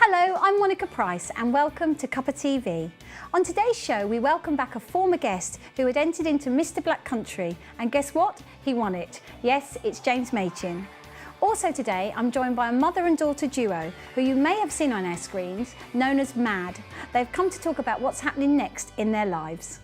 Hello, I'm Monica Price and welcome to Cuppa TV. On today's show, we welcome back a former guest who had entered into Mr. Black Country, and guess what? He won it. Yes, it's James Machin. Also today, I'm joined by a mother and daughter duo who you may have seen on our screens, known as MAD. They've come to talk about what's happening next in their lives.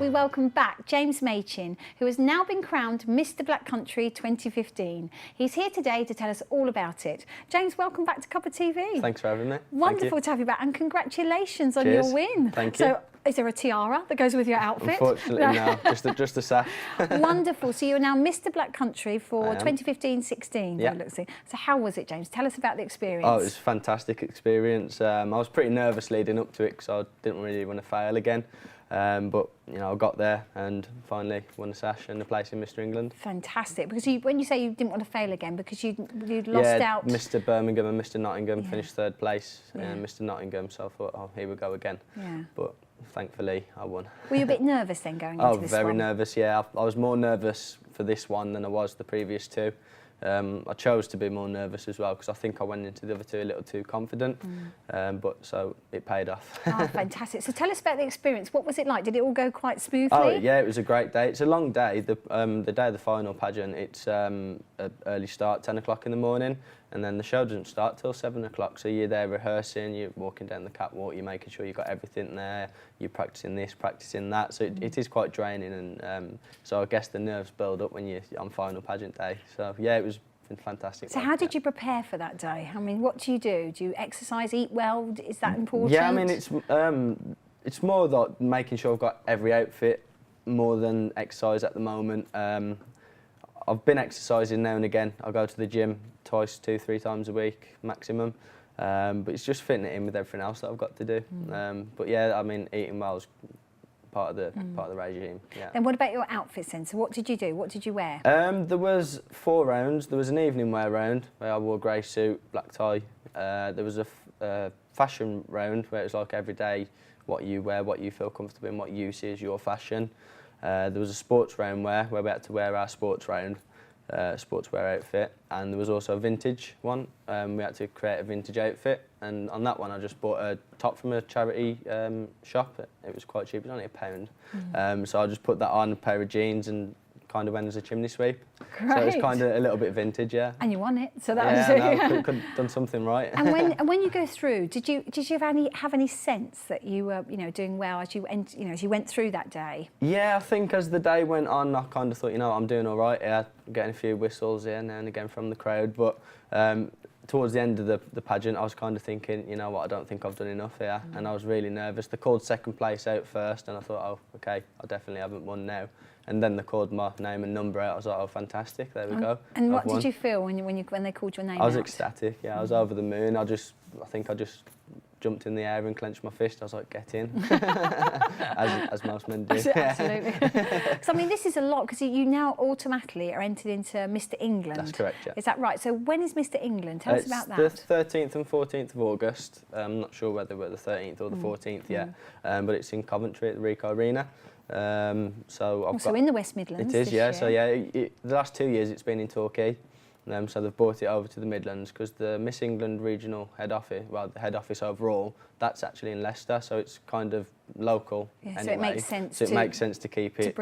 We welcome back James Machin, who has now been crowned Mr. Black Country 2015. He's here today to tell us all about it. James, welcome back to Cuppa TV. Thanks for having me. Wonderful to have you back, and congratulations on your win. Thank you. So, is there a tiara that goes with your outfit? Unfortunately, no, just a sash. Wonderful. So you're now Mr. Black Country for 2015-16. Yeah. So how was it, James? Tell us about the experience. Oh, it was a fantastic experience. I was pretty nervous leading up to it because I didn't really want to fail again. But you know, I got there and finally won the sash and the place in Mr. England. Fantastic, because when you say you didn't want to fail again, because you'd lost out. Mr. Birmingham and Mr. Nottingham finished third place, and Mr. Nottingham. So I thought, oh, here we go again. Yeah. But thankfully, I won. Were you a bit nervous then going into this one? Oh, very nervous. Yeah, I was more nervous for this one than I was the previous two. I chose to be more nervous as well because I think I went into the other two a little too confident, but so it paid off. Oh, fantastic. So tell us about the experience. What was it like? Did it all go quite smoothly? Oh, yeah, it was a great day. It's a long day. The day of the final pageant, it's an early start, 10 o'clock in the morning, and then the show doesn't start till 7 o'clock. So you're there rehearsing, you're walking down the catwalk, you're making sure you've got everything there, you're practicing this, practicing that. So it is quite draining, and so I guess the nerves build up when you're on final pageant day. So yeah, it was fantastic. So how did you prepare for that day? I mean, what do you do? Do you exercise, eat well? Is that important? Yeah, I mean, it's more like making sure I've got every outfit more than exercise at the moment. I've been exercising now and again. I go to the gym twice, 2-3 times a week maximum. But it's just fitting it in with everything else that I've got to do. But yeah, I mean, eating well is part of the regime. Yeah. And what about your outfits then? So what did you do? What did you wear? There was 4 rounds. There was an evening wear round where I wore a grey suit, black tie. There was a fashion round where it was like every day what you wear, what you feel comfortable in, what you see as your fashion. There was a sports round where we had to wear our sportswear outfit, and there was also a vintage one. We had to create a vintage outfit, and on that one I just bought a top from a charity shop. It was quite cheap, it was only £1. So I just put that on, a pair of jeans, and kind of went as a chimney sweep. Great. So it was kind of a little bit vintage, yeah. And you won it, so that was it. No, could have done something right. And when you go through, did you have any sense that you were doing well as you went through that day? Yeah, I think as the day went on, I kind of thought, I'm doing all right. Yeah, getting a few whistles here now and again from the crowd, but towards the end of the pageant, I was kind of thinking, you know what, I don't think I've done enough here, and I was really nervous. They called second place out first, and I thought, oh, okay, I definitely haven't won now. And then they called my name and number out. I was like, oh, fantastic, there we go. And what did you feel when they called your name out? I was ecstatic, yeah, I was over the moon. I think I just jumped in the air and clenched my fist. I was like, get in, as most men do. Absolutely. So I mean, this is a lot, because you now automatically are entered into Mr. England. That's correct, yeah. Is that right? So when is Mr. England? Tell us about that. It's the 13th and 14th of August. I'm not sure whether we're the 13th or the 14th yet, but it's in Coventry at the Ricoh Arena. So in the West Midlands. It is, yeah. Year. So yeah, the last 2 years it's been in Torquay. So they've brought it over to the Midlands because the Miss England regional head office, well, the head office overall, that's actually in Leicester, so it's kind of local. Yeah, anyway. So it makes sense. So it makes sense to keep it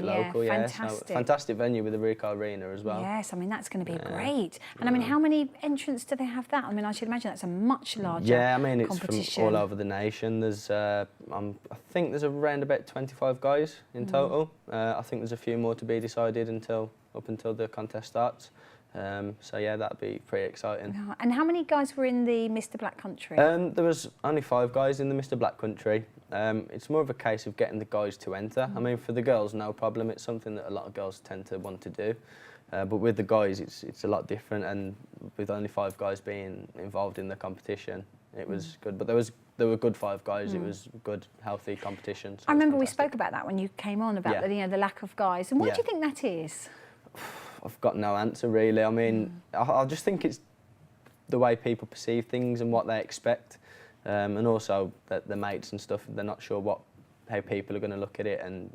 local. Yeah, fantastic. So fantastic venue with the Ricoh Arena as well. Yes, I mean that's going to be great. And I mean, how many entrants do they have that? I mean, I should imagine that's a much larger. Yeah, I mean it's from all over the nation. There's, I think there's around about 25 guys in total. I think there's a few more to be decided up until the contest starts. So yeah, that'd be pretty exciting. And how many guys were in the Mr. Black Country? There was only 5 guys in the Mr. Black Country. It's more of a case of getting the guys to enter. I mean, for the girls, no problem. It's something that a lot of girls tend to want to do. But with the guys, it's a lot different. And with only 5 guys being involved in the competition, it was good. But there were good 5 guys. It was good, healthy competition. So I remember we spoke about that when you came on about the lack of guys. And what do you think that is? I've got no answer really. I mean, I just think it's the way people perceive things and what they expect, and also that the mates and stuff, they're not sure how people are going to look at it, and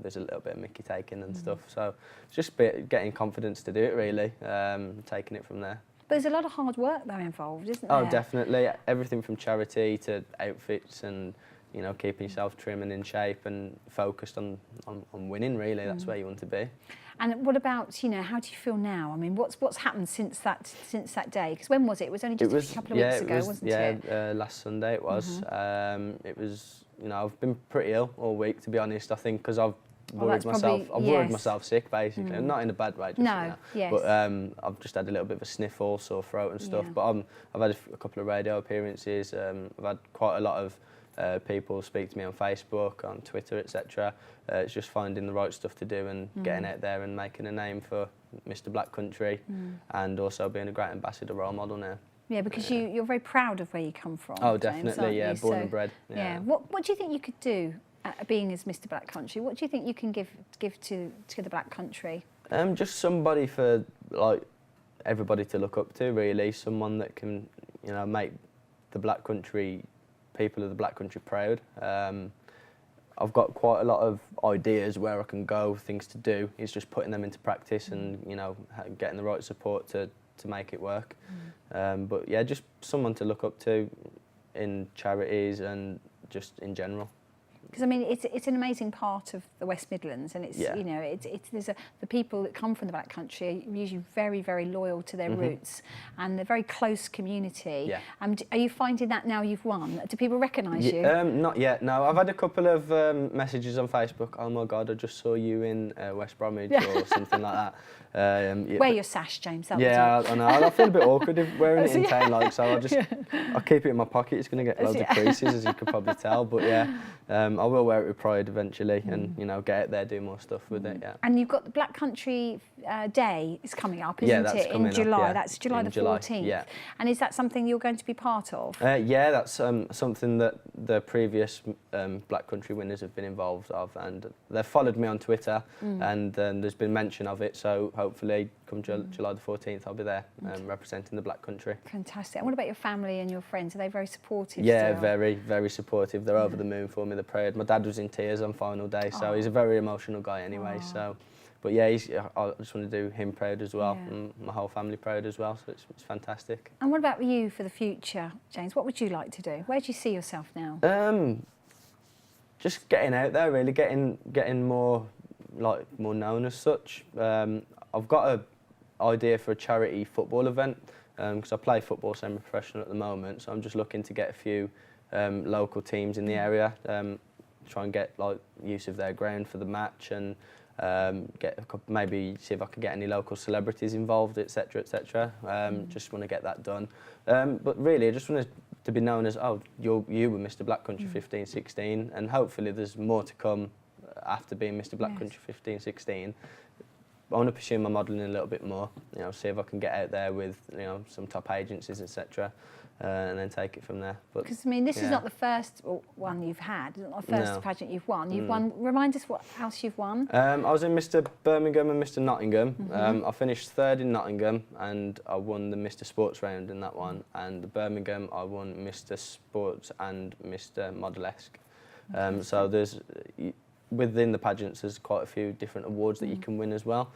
there's a little bit of mickey taking and stuff. So it's just getting confidence to do it, really, taking it from there. But there's a lot of hard work though involved, isn't there? Oh, definitely. Everything from charity to outfits and keeping yourself trim and in shape and focused on winning, really. That's where you want to be. And what about, how do you feel now? I mean, what's happened since that day? Because when was it? It was only just a couple of weeks ago, wasn't it? Yeah, last Sunday it was. It was, I've been pretty ill all week, to be honest, I think, because I've worried myself sick, basically. Not in a bad way, but I've just had a little bit of a sniffle, sore throat and stuff. But I've had a couple of radio appearances. I've had quite a lot of people speak to me on Facebook, on Twitter, etc. It's just finding the right stuff to do and getting out there and making a name for Mr. Black Country, and also being a great ambassador role model now. Yeah, because you're very proud of where you come from. Oh, James, definitely, yeah, born and bred. Yeah. What do you think you could do being as Mr. Black Country? What do you think you can give to the Black Country? Just somebody for everybody to look up to, really. Someone that can make the Black Country, people of the Black Country, proud. I've got quite a lot of ideas where I can go, things to do. It's just putting them into practice and getting the right support to make it work. But yeah, just someone to look up to in charities and just in general. Because I mean, it's an amazing part of the West Midlands, and it's the people that come from the Black Country are usually very, very loyal to their roots, and they're a very close community. Yeah. Are you finding that now you've won? Do people recognise you? Not yet. No, I've had a couple of messages on Facebook. Oh my God, I just saw you in West Bromwich or something like that. Wear your sash, James. I know. I feel a bit awkward wearing it in town, so I'll keep it in my pocket. It's going to get loads of creases, as you could probably tell. But yeah, I will wear it with pride eventually, and get out there, do more stuff with it. Yeah. And you've got the Black Country Day is coming up, isn't it? In July. Up, That's July the 14th. Yeah. And is that something you're going to be part of? Yeah, that's something that the previous Black Country winners have been involved of, and they've followed me on Twitter, and there's been mention of it. So hopefully, come July the 14th, I'll be there representing the Black Country. Fantastic. And what about your family and your friends? Are they very supportive? Yeah, still? very, very supportive. They're over the moon for me. They prayed. My dad was in tears on final day, so he's a very emotional guy anyway. So, but yeah, I just want to do him proud as well, and my whole family proud as well. So it's fantastic. And what about you for the future, James? What would you like to do? Where do you see yourself now? Just getting out there, really, getting more known as such. I've got an idea for a charity football event, because I play football semi-professional at the moment, so I'm just looking to get a few local teams in the area, try and get use of their ground for the match, and maybe see if I can get any local celebrities involved, etc., etc. Just want to get that done. But really, I just want to be known as, you were Mr. Black Country 15-16, and hopefully there's more to come after being Mr. Black Country 15-16. I want to pursue my modelling a little bit more, see if I can get out there with, some top agencies, etc., and then take it from there. Because, I mean, this is not the first one you've had, it's not the first pageant you've won. You've won, remind us what else you've won. I was in Mr. Birmingham and Mr. Nottingham. I finished third in Nottingham, and I won the Mr. Sports round in that one. And the Birmingham, I won Mr. Sports and Mr. Modelesque. So there's, within the pageants, there's quite a few different awards that you can win as well.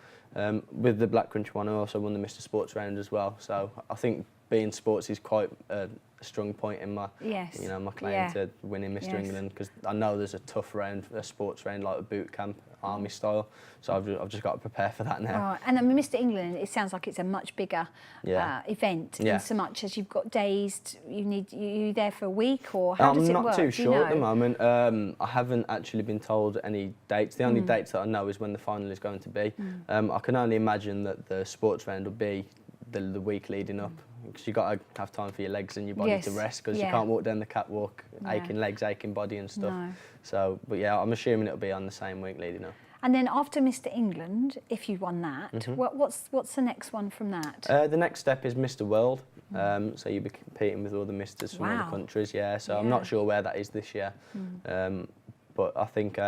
With the Black Country one, I also won the Mr. Sports round as well. So I think being sports is quite a strong point in my, my claim to winning Mr. England, because I know there's a tough round, a sports round, like a boot camp, army style. So I've just got to prepare for that now. And I mean, Mr. England, it sounds like it's a much bigger event, in so much as you've got days. You there for a week, or how does it work? I'm not too sure at the moment. I haven't actually been told any dates. The only dates that I know is when the final is going to be. I can only imagine that the sports round will be the week leading up, because you've got to have time for your legs and your body to rest, because you can't walk down the catwalk aching legs, aching body and stuff. So, but yeah, I'm assuming it'll be on the same week leading up. And then after Mr. England, if you won that, what's the next one from that? The next step is Mr. World. So you'll be competing with all the Misters from other countries. So I'm not sure where that is this year. But I think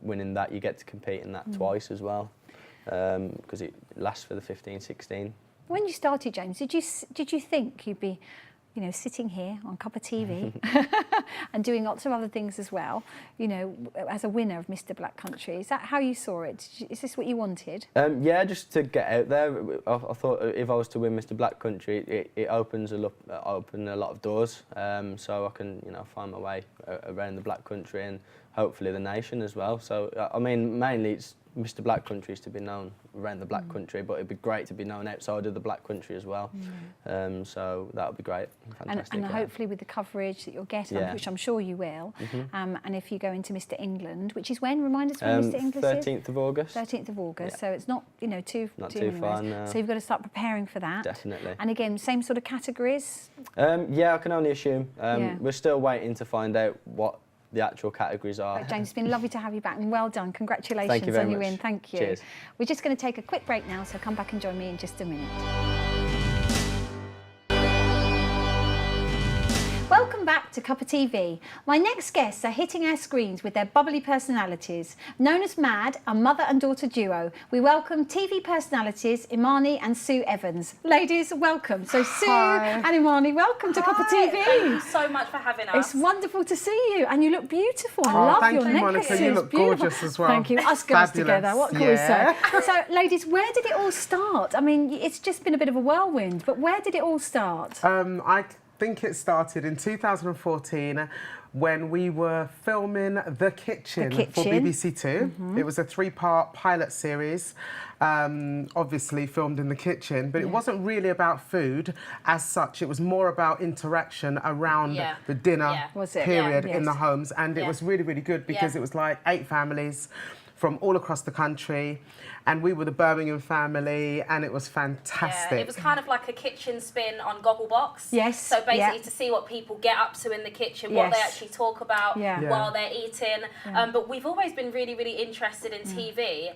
winning that, you get to compete in that twice as well, because it lasts for the 15-16. When you started, James, did you think you'd be, you know, sitting here on Cuppa TV and doing lots of other things as well, you know, as a winner of Mr. Black Country? Is that how you saw it? Is this what you wanted? Yeah, just to get out there. I thought if I was to win Mr. Black Country, it opens a lot of doors, so I can, you know, find my way around the Black Country and hopefully the nation as well. So, I mean, mainly it's Mr. Black Country is to be known around the Black Country, but it'd be great to be known outside of the Black Country as well. So that would be great. Fantastic. And hopefully with the coverage that you'll get, which I'm sure you will, and if you go into Mr. England, which is when? Remind us when Mr. England is? 13th of August. 13th of August, so it's not, you know, too far, no. So you've got to start preparing for that. Definitely. And again, same sort of categories? Yeah, I can only assume. We're still waiting to find out what the actual categories are. Right, James, it's been lovely to have you back and well done. Congratulations Thank you very on your much. win. Thank you. Cheers. We're just going to take a quick break now, so come back and join me in just a minute. Welcome back to Cuppa TV. My next guests are hitting our screens with their bubbly personalities. Known as Mad, a mother and daughter duo, we welcome TV personalities Imani and Sue Evans. Ladies, welcome. So Sue and Imani, welcome to Cuppa TV. Thank you so much for having us. It's wonderful to see you, and you look beautiful. I love thank your you, necklaces. Monica. You look Beautiful. gorgeous as well. Thank you. Us girls Fabulous. together. What can we say? So, ladies, where did it all start? I mean, it's just been a bit of a whirlwind, but where did it all start? I think it started in 2014 when we were filming The Kitchen for BBC Two. It was a 3-part pilot series, obviously filmed in the kitchen, but it wasn't really about food as such. It was more about interaction around the dinner period in the homes, and it was really, really good because it was like 8 families from all across the country, and we were the Birmingham family, and it was fantastic. Yeah, it was kind of like a kitchen spin on Gogglebox. Yes. So basically to see what people get up to in the kitchen, what they actually talk about while they're eating. But we've always been really, really interested in TV.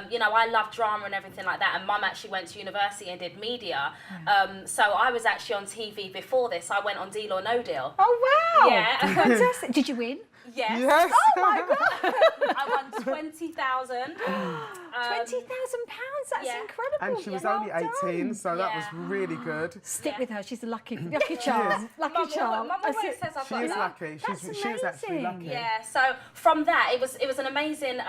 You know, I love drama and everything like that, and Mum actually went to university and did media. So I was actually on TV before this. I went on Deal or No Deal. Oh, wow. Yeah. Fantastic. Did you win? Yes. Yes. Oh, my God. I won 20,000. £20,000. That's incredible. And she was only 18, so that was really good. Stick with her. She's a lucky charm. Lucky charm. Mum always says I've She got is that. lucky. She is actually lucky. Yeah, so from that, it was an amazing,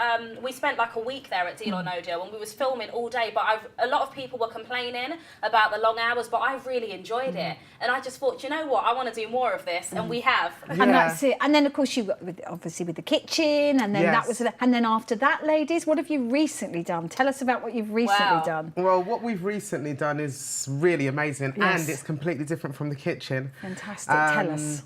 we spent like a week there at Deal or No Deal, and we was filming all day, but a lot of people were complaining about the long hours, but I really enjoyed it. And I just thought, you know what, I want to do more of this, and we have. And that's it. And then, of course, you got obviously with the kitchen, and then that was, and then after that, ladies, what have you recently done? Tell us about what you've recently done. Well, what we've recently done is really amazing, and it's completely different from the kitchen. Fantastic. Tell us.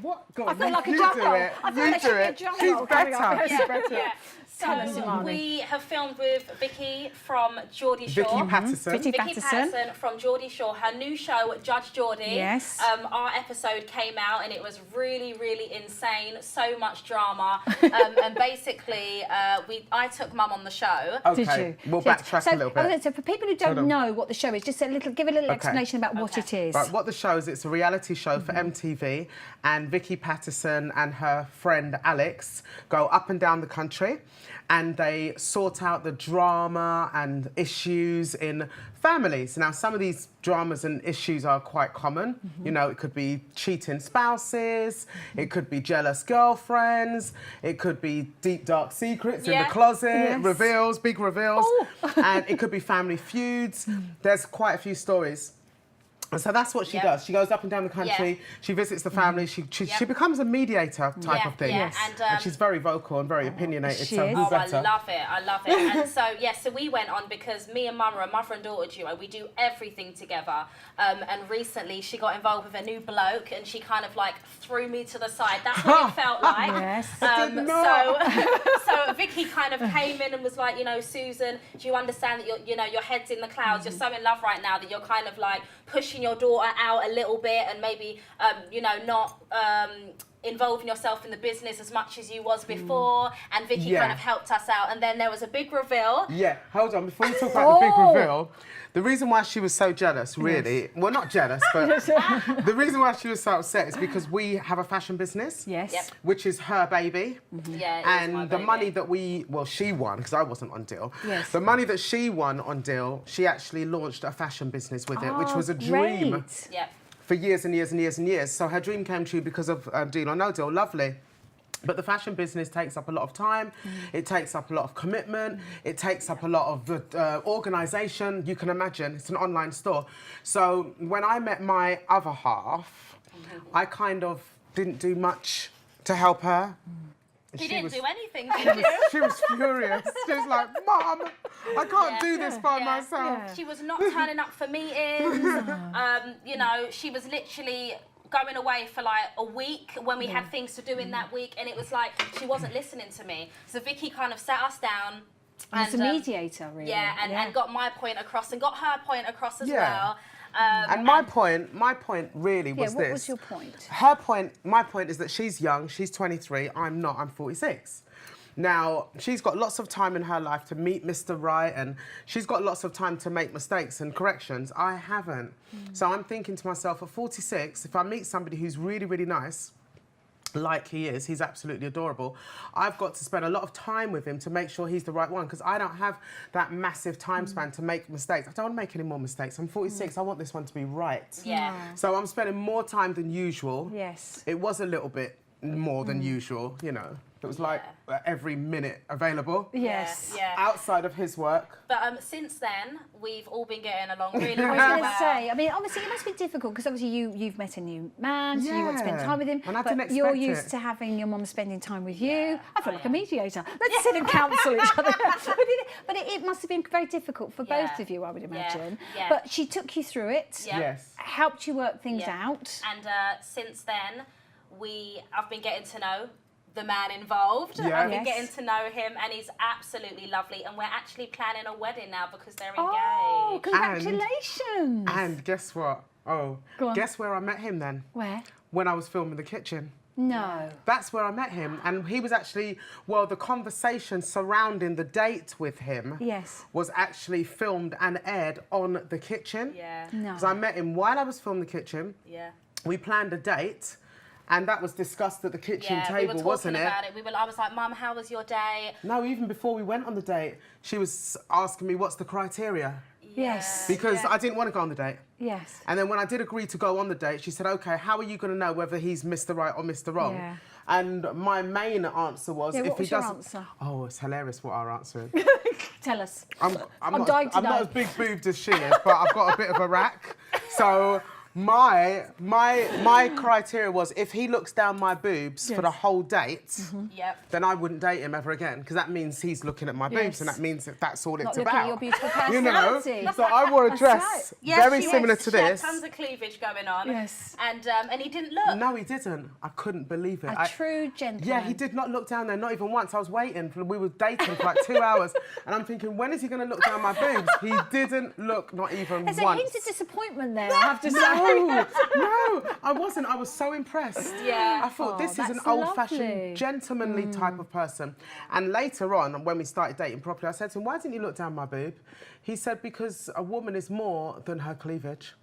What? Go I on, feel like a you drum do roll. it. I feel You like do she's a it. drum She's roll coming up. better. She's better. Yeah. Tell us, So Imani. we have filmed with Vicky from Geordie Shore. Vicky Patterson. Vicky Vicky Patterson from Geordie Shore. Her new show, Judge Geordie. Yes. Our episode came out and it was really, really insane. So much drama. And basically, I took Mum on the show. Okay. Did you? We'll backtrack a little bit. So for people who don't know what the show is, just give a little explanation about what it is. Right, what the show is, it's a reality show for MTV, and Vicky Patterson and her friend Alex go up and down the country, and they sort out the drama and issues in families. Now, some of these dramas and issues are quite common. You know, it could be cheating spouses, it could be jealous girlfriends, it could be deep, dark secrets in the closet, reveals, big reveals, and it could be family feuds. There's quite a few stories. And so that's what she does. She goes up and down the country, she visits the family, she becomes a mediator type of thing. Yeah. And she's very vocal and very opinionated, so who Oh, better? I love it. And so, so we went on because me and Mum are a mother and daughter duo. We do everything together. And recently she got involved with a new bloke and she kind of like threw me to the side. That's what it felt like. Yes. So Vicky kind of came in and was like, you know, Susan, do you understand that your head's in the clouds? You're so in love right now that you're kind of like pushing your daughter out a little bit and maybe, not involving yourself in the business as much as you was before, and Vicky kind of helped us out, and then there was a big reveal. Yeah, hold on, before you talk about the big reveal, the reason why she was so jealous, really, well, not jealous, but the reason why she was so upset is because we have a fashion business, which is her baby, Yeah, it is and my the baby. money that she won, because I wasn't on Deal, the money that she won on Deal, she actually launched a fashion business with it, which was a dream. For years and years and years and years. So her dream came true because of Deal or No Deal. Lovely. But the fashion business takes up a lot of time. It takes up a lot of commitment. It takes up a lot of organisation. You can imagine, it's an online store. So when I met my other half, I kind of didn't do much to help her. He didn't do anything, did you? She was furious. She was like, Mum, I can't do this by myself. She was not turning up for meetings. You know, she was literally going away for like a week when we had things to do in that week, and it was like she wasn't listening to me. So Vicky kind of sat us down. And was a mediator, really. Yeah, and got my point across and got her point across as well. And my point really was this. What was your point? My point is that she's young, she's 23, I'm not, I'm 46. Now, she's got lots of time in her life to meet Mr. Right, and she's got lots of time to make mistakes and corrections. I haven't. So I'm thinking to myself, at 46, if I meet somebody who's really, really nice, like he is, he's absolutely adorable, I've got to spend a lot of time with him to make sure he's the right one, because I don't have that massive time span to make mistakes. I don't want to make any more mistakes. I'm 46, I want this one to be right. So I'm spending more time than usual. It was a little bit more than usual, you know. It was like every minute available. Outside of his work. But since then, we've all been getting along really, really well. I was going to say, I mean, obviously it must be difficult because obviously you've met a new man, so you want to spend time with him. And I didn't expect you're used to having your mum spending time with you. I feel like a mediator. Let's sit and counsel each other. But it must have been very difficult for both of you, I would imagine. But she took you through it. Helped you work things out. And since then, I've been getting to know the man involved. I've been getting to know him, and he's absolutely lovely, and we're actually planning a wedding now because they're engaged. Oh, congratulations. And guess what? Guess where I met him then? Where? When I was filming The Kitchen. No. That's where I met him, and he was actually, well, the conversation surrounding the date with him was actually filmed and aired on The Kitchen. Because I met him while I was filming The Kitchen. We planned a date, and that was discussed at the kitchen table, wasn't it? We were talking about it. I was like, Mum, how was your day? No, even before we went on the date, she was asking me what's the criteria. Because I didn't want to go on the date. And then when I did agree to go on the date, she said, OK, how are you going to know whether he's Mr. Right or Mr. Wrong? And my main answer was, if he doesn't... Answer? Oh, it's hilarious what our answer is. Tell us. I'm not as big boobed as she is, but I've got a bit of a rack. So my criteria was, if he looks down my boobs for the whole date, then I wouldn't date him ever again, because that means he's looking at my boobs, and that means that's all it's about. At your beautiful personality. You know, so I wore a dress very similar to this. She had tons of cleavage going on. And he didn't look. No, he didn't. I couldn't believe it. A true gentleman. Yeah, he did not look down there, not even once. I was waiting. We were dating for like 2 hours, and I'm thinking, when is he going to look down my boobs? He didn't look, not even once. There's a hint of disappointment there, I have to say. No, I wasn't. I was so impressed. I thought, this is an old-fashioned, gentlemanly type of person. And later on, when we started dating properly, I said to him, why didn't you look down my boob? He said, because a woman is more than her cleavage.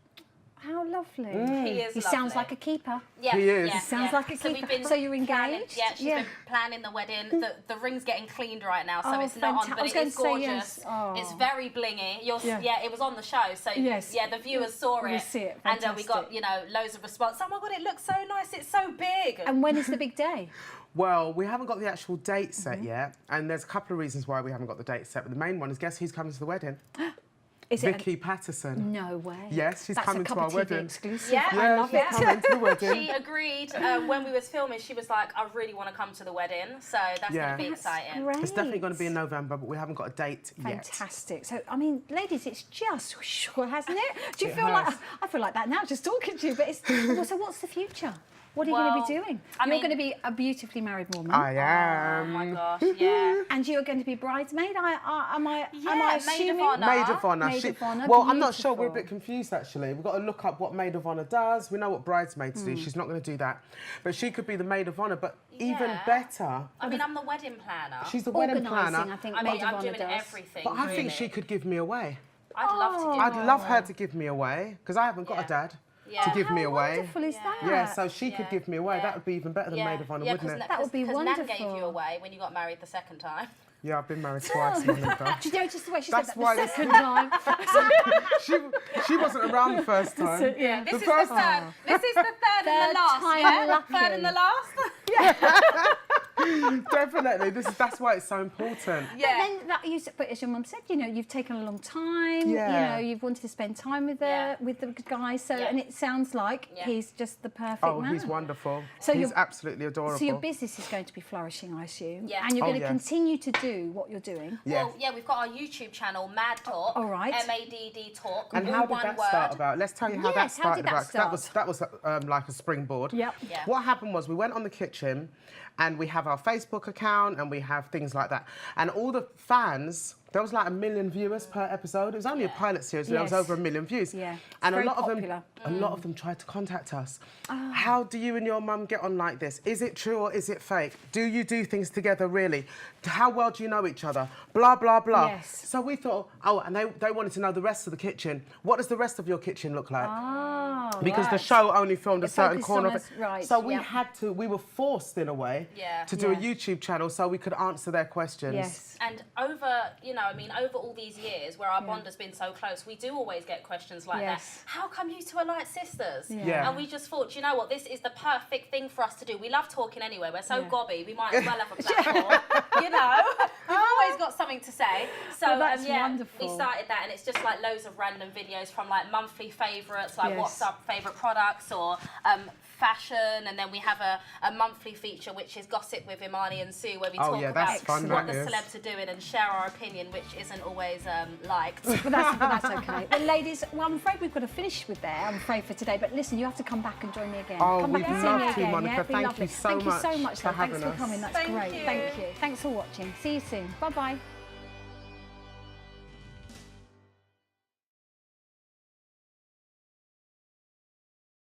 How lovely. He sounds like a keeper. He is. He sounds like a keeper. So you're engaged? She's been planning the wedding. The ring's getting cleaned right now, so it's not on, but it is gorgeous. It's very blingy. It was on the show, so the viewers saw it. And we got, loads of response. Oh my God, it looks so nice. It's so big. And when is the big day? Well, we haven't got the actual date set yet, and there's a couple of reasons why we haven't got the date set, but the main one is, guess who's coming to the wedding? Is it Vicky Patterson. No way. Yes, she's coming to our wedding. Exclusive. Yeah, I love it. Coming to the wedding. She agreed when we was filming. She was like, I really want to come to the wedding, so that's going to be exciting. Great. It's definitely going to be in November, but we haven't got a date yet. Fantastic. So, I mean, ladies, it's just sure, hasn't it? Do you feel like I feel like that now, just talking to you? But it's so. What's the future? What are you going to be doing? You're going to be a beautifully married woman. I am. Oh my gosh, yeah. And you're going to be bridesmaid. Am I maid assuming? of honour. Maid of honour. maid of honour. Well, I'm not sure. We're a bit confused, actually. We've got to look up what maid of honour does. We know what bridesmaids do. She's not going to do that. But she could be the maid of honour, but even better... I mean, I'm the wedding planner. She's the wedding planner. I think I'm doing does. everything, But I think she could give me away. I'd love to give I'd love her to give me away, because I haven't got a dad to give me away. How wonderful is that? Yeah, so she could give me away. That would be even better than maid of honour, wouldn't it? That would be wonderful. Nan gave you away when you got married the second time. Yeah, I've been married twice, Monica. Do you know just the way she That's said why that the second time? she wasn't around the first time. This is the third. This is the third and the last. Third and the last. Definitely. That's why it's so important. Yeah. But as your mum said, you know, you've taken a long time. Yeah. You know, you've wanted to spend time with the guy. So, and it sounds like he's just the perfect man. Oh, he's wonderful. So he's absolutely adorable. So your business is going to be flourishing, I assume. Yeah. And you're going to continue to do what you're doing. Yeah. Well, yeah, we've got our YouTube channel, Mad Talk. All right. MADD Talk. And how did that start about? Let's tell you how that started about. That was like a springboard. Yep. Yeah. What happened was we went on the kitchen, and we have our Facebook account, and we have things like that. And all the fans, there was like 1 million viewers per episode. It was only a pilot series, but there was over 1 million views. Yeah. And a lot of them tried to contact us. Oh. How do you and your mum get on like this? Is it true or is it fake? Do you do things together really? How well do you know each other? Blah, blah, blah. Yes. So we thought, and they wanted to know the rest of the kitchen. What does the rest of your kitchen look like? Oh, because the show only filmed a certain corner of it. Right, so we were forced in a way to do a YouTube channel so we could answer their questions. Yes. And over all these years where our bond has been so close, we do always get questions like that. How come you two are like sisters? Yeah. And we just thought, you know what, this is the perfect thing for us to do. We love talking anyway. We're so gobby, we might as well have a platform. You know, we've always got something to say. So that's wonderful. We started that, and it's just like loads of random videos from like monthly favourites, like what's our favourite products, or fashion, and then we have a monthly feature which is Gossip with Imani and Sue, where we talk about what the celebs are doing and share our opinion, which isn't always liked. But that's okay. Well, ladies, I'm afraid we've got to finish with there, I'm afraid, for today. But listen, you have to come back and join me again. Oh, come back and see me again. Monica. Thank you so much for having us. Thanks for coming. That's great. Thank you. Thanks for watching. See you soon. Bye-bye.